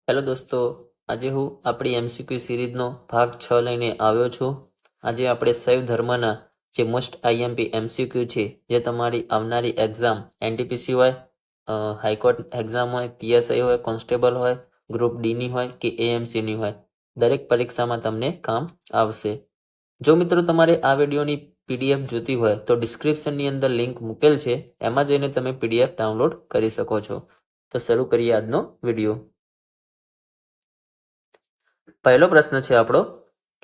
Hello દોસ્તો, આજે હું આપણી એમસીક્યુ સિરીઝનો ભાગ 6 લઈને આવ્યો છું. આજે આપણે શૈવ ધર્મના જે મોસ્ટ આઈએમપી એમસીક્યુ છે, જે તમારી આવનારી એક્ઝામ એનટીપીસી હોય, હાઈકોર્ટ એક્ઝામ હોય, પીએસઆઈ હોય, કોન્સ્ટેબલ હોય, ગ્રુપ ડીની હોય કે એએમસીની હોય, દરેક પરીક્ષામાં તમને કામ આવશે. જો મિત્રો તમારે આ વિડીયોની પીડીએફ જોતી હોય તો ડિસ્ક્રિપ્શનની અંદર લિંક મૂકેલ છે, એમાં જઈને તમે પીડીએફ ડાઉનલોડ કરી શકો છો. તો શરૂ કરીએ આજનો વિડીયો. પહેલો પ્રશ્ન છે આપણો,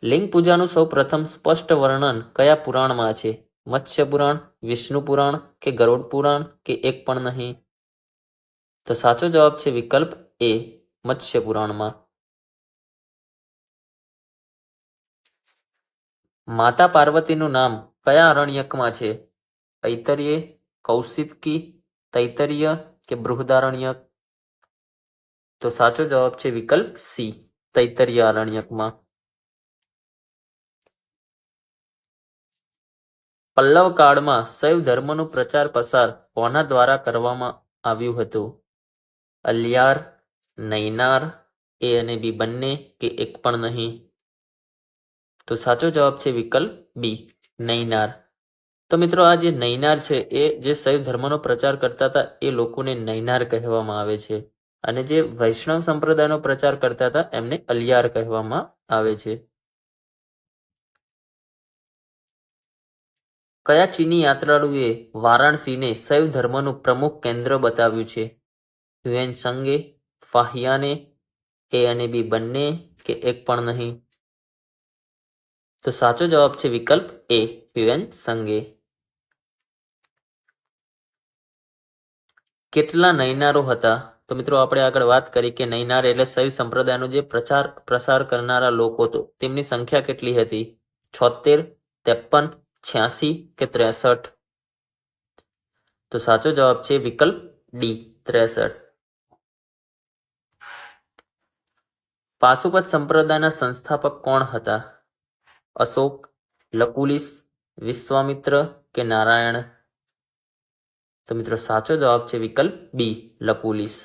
લિંગ પૂજાનું સૌ પ્રથમ સ્પષ્ટ વર્ણન કયા પુરાણમાં છે? મત્સ્ય પુરાણ, વિષ્ણુ પુરાણ કે ગરુડ પુરાણ કે એક પણ નહીં? તો સાચો જવાબ છે વિકલ્પ એ, મત્સ્ય પુરાણમાં. માતા પાર્વતીનું નામ કયા અરણ્યકમાં છે? ઐતરેય, કૌશિકી, તૈતરીય કે બૃહદારણ્યક? તો સાચો જવાબ છે વિકલ્પ સી, તૈતરીય અરણ્યકમાં. પલ્લવ કાળમાં શૈવ ધર્મનું પ્રચાર પ્રસાર કોના દ્વારા કરવામાં આવ્યું હતું? અલિયાર, નૈનાર, એ અને બી બંને કે એક પણ નહીં? તો સાચો જવાબ છે વિકલ્પ બી, નૈનાર. તો મિત્રો આ જે નૈનાર છે એ જે શૈવ ધર્મનો પ્રચાર કરતા હતા એ લોકોને નૈનાર કહેવામાં આવે છે, અને જે વૈષ્ણવ સંપ્રદાયનો પ્રચાર કરતા હતા એમને અલિયાર કહેવામાં આવે છે. કયા ચીની યાત્રાળુએ વારાણસીને શૈવ ધર્મનું પ્રમુખ કેન્દ્ર બતાવ્યું છે? હ્યુએન સંગે, ફાહિયાને, એ અને બી બંને કે એક પણ નહીં? તો સાચો જવાબ છે વિકલ્પ એ, હ્યુએન સંગે. કેટલા નૈનારો હતા? તો મિત્રો આપણે આગળ વાત કરી કે નૈનાર એટલે શૈવ સંપ્રદાયનો જે પ્રચાર પ્રસાર કરનારા લોકો હતો તેમની સંખ્યા કેટલી હતી? 76, 53, 86 કે 63? તો સાચો જવાબ છે વિકલ્પ ડી, 63. પાશુપત સંપ્રદાયના સંસ્થાપક કોણ હતા? અશોક, લકુલિશ, વિશ્વામિત્ર કે નારાયણ? તો મિત્રો સાચો જવાબ છે વિકલ્પ બી, લકુલિશ.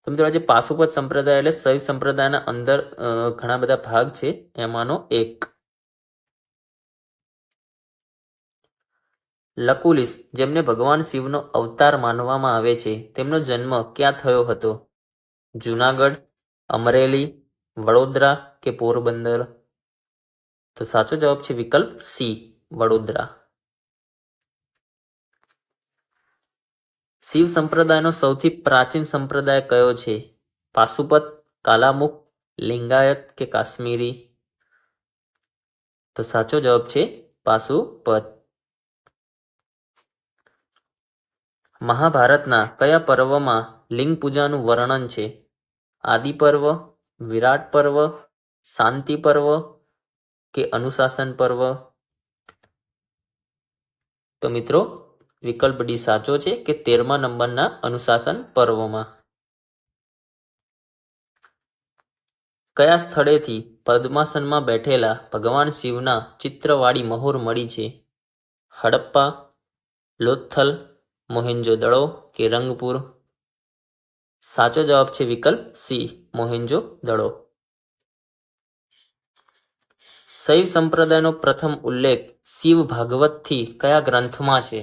તો મિત્રો આજે પાશુપત સંપ્રદાય એટલે શૈવ સંપ્રદાયના અંદર ઘણા બધા ભાગ છે, એમાંનો એક. લકુલિશ, જેમને ભગવાન શિવનો અવતાર માનવામાં આવે છે, તેમનો જન્મ ક્યાં થયો હતો? જુનાગઢ, અમરેલી, વડોદરા કે પોરબંદર? તો સાચો જવાબ છે વિકલ્પ સી, વડોદરા. શિવ સંપ્રદાયનો સૌથી પ્રાચીન સંપ્રદાય કયો છે? પાશુપત, કાલામુખ, લિંગાયત કે કાશ્મીરી? તો સાચો જવાબ છે પાશુપત. મહાભારતના કયા પર્વમાં લિંગ પૂજાનું વર્ણન છે? આદિ પર્વ, વિરાટ પર્વ, શાંતિ પર્વ કે અનુશાસન પર્વ? તો મિત્રો વિકલ્પ ડી સાચો છે કે 13મા નંબરના અનુશાસન પર્વમાં. કયા સ્થળેથી પદ્માસનમાં બેઠેલા ભગવાન શિવના ચિત્રવાળી મહોર મળી છે? હડપ્પા, લોથલ, મોહેન્જો-દડો કે રંગપુર? સાચો જવાબ છે વિકલ્પ સી, મોહેન્જો-દડો. શૈવ સંપ્રદાયનો પ્રથમ ઉલ્લેખ શિવ ભાગવતથી કયા ગ્રંથમાં છે?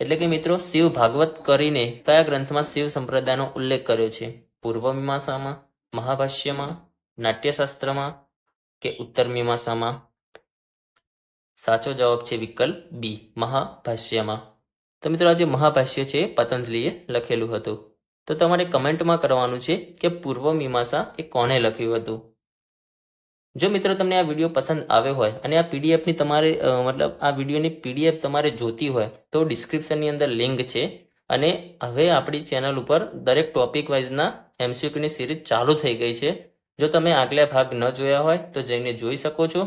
એટલે કે મિત્રો શિવ ભાગવત કરીને કયા ગ્રંથમાં શિવ સંપ્રદાયનો ઉલ્લેખ કર્યો છે? પૂર્વ મીમાંસામાં, મહાભાષ્યમાં, નાટ્યશાસ્ત્રમાં કે ઉત્તર મીમાંસામાં? સાચો જવાબ છે વિકલ્પ બી, મહાભાષ્યમાં. તો મિત્રો આ જે મહાભાષ્ય છે પતંજલિએ લખેલું હતું. તો તમારે કમેન્ટમાં કરવાનું છે કે પૂર્વ મીમાંસા એ કોણે લખ્યું હતું. જો મિત્રો તમને આ વિડીયો પસંદ આવ્યો હોય અને આ પીડીએફની તમારે મતલબ આ વિડીયોની પીડીએફ તમારે જોતી હોય તો ડિસ્ક્રિપ્શનની અંદર લિંક છે, અને હવે આપણી ચેનલ ઉપર દરેક ટોપિક વાઇઝના એમસીક્યુની સિરીઝ ચાલુ થઈ ગઈ છે. જો તમે આગલા ભાગ ન જોયા હોય તો જઈને જોઈ શકો છો.